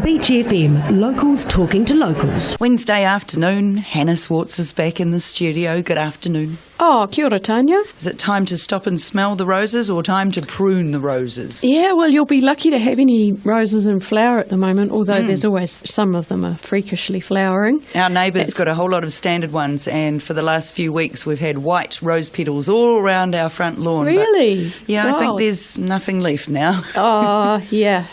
Beach FM, locals talking to locals. Wednesday afternoon, Hannah Zwartz is back in the studio. Good afternoon. Oh, kia ora, Tanya. Is it time to stop and smell the roses or time to prune the roses? Yeah, well, you'll be lucky to have any roses in flower at the moment, although there's always some of them are freakishly flowering. Our neighbour's got a whole lot of standard ones, and for the last few weeks we've had white rose petals all around our front lawn. Really? Yeah, Wow. I think there's nothing left now. Oh, yeah.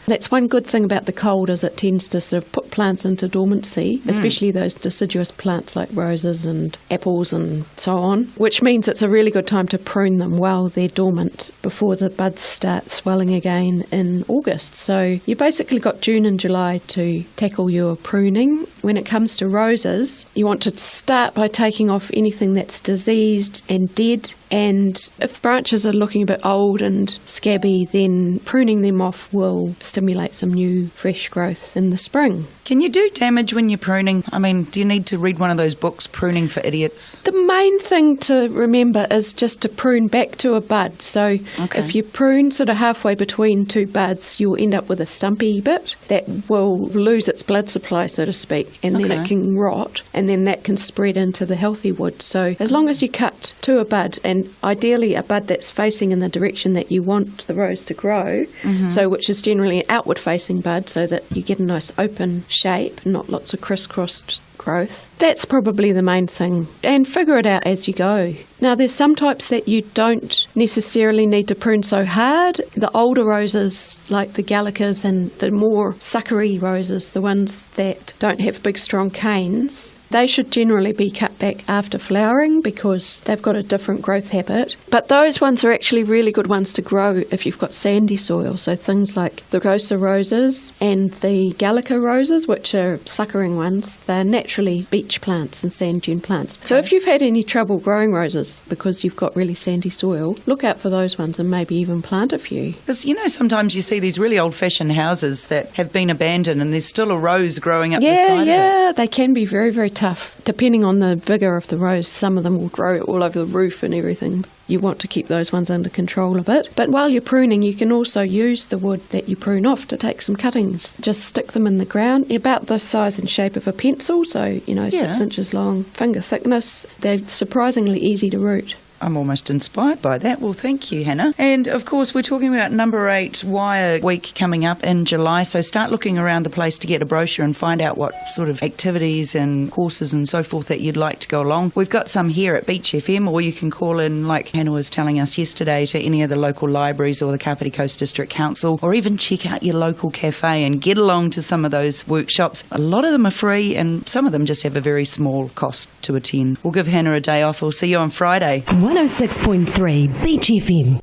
That's one good thing about the cold is it tends to sort of put plants into dormancy, especially those deciduous plants like roses and apples and so on, which means it's a really good time to prune them while they're dormant before the buds start swelling again in August. So you basically got June and July to tackle your pruning. When it comes to roses, you want to start by taking off anything that's diseased and dead. And if branches are looking a bit old and scabby, then pruning them off will stimulate some new fresh growth in the spring. Can you do damage when you're pruning? I mean, do you need to read one of those books, Pruning for Idiots? The main thing to remember is just to prune back to a bud. So if you prune sort of halfway between two buds, you'll end up with a stumpy bit that will lose its blood supply, so to speak, and then it can rot, and then that can spread into the healthy wood. So as long as you cut to a bud, and ideally a bud that's facing in the direction that you want the rose to grow, so which is generally an outward facing bud, so that you get a nice open shape, not lots of crisscrossed growth. That's probably the main thing, and figure it out as you go. Now there's some types that you don't necessarily need to prune so hard. The older roses like the gallicas and the more suckery roses, the ones that don't have big strong canes, they should generally be cut back after flowering because they've got a different growth habit. But those ones are actually really good ones to grow if you've got sandy soil. So things like the Rosa roses and the Gallica roses, which are suckering ones, they're naturally beach plants and sand dune plants. So if you've had any trouble growing roses because you've got really sandy soil, look out for those ones and maybe even plant a few. Because, you know, sometimes you see these really old-fashioned houses that have been abandoned and there's still a rose growing up the side of it. Yeah, they can be very, very tough. Depending on the vigour of the rose, some of them will grow all over the roof and everything. You want to keep those ones under control a bit. But while you're pruning, you can also use the wood that you prune off to take some cuttings. Just stick them in the ground, about the size and shape of a pencil, so, 6 inches long, finger thickness. They're surprisingly easy to root. I'm almost inspired by that. Well, thank you, Hannah. And, of course, we're talking about number 8 Wire Week coming up in July, so start looking around the place to get a brochure and find out what sort of activities and courses and so forth that you'd like to go along. We've got some here at Beach FM, or you can call in, like Hannah was telling us yesterday, to any of the local libraries or the Kapiti Coast District Council, or even check out your local cafe and get along to some of those workshops. A lot of them are free and some of them just have a very small cost to attend. We'll give Hannah a day off. We'll see you on Friday. 106.3 Beach FM.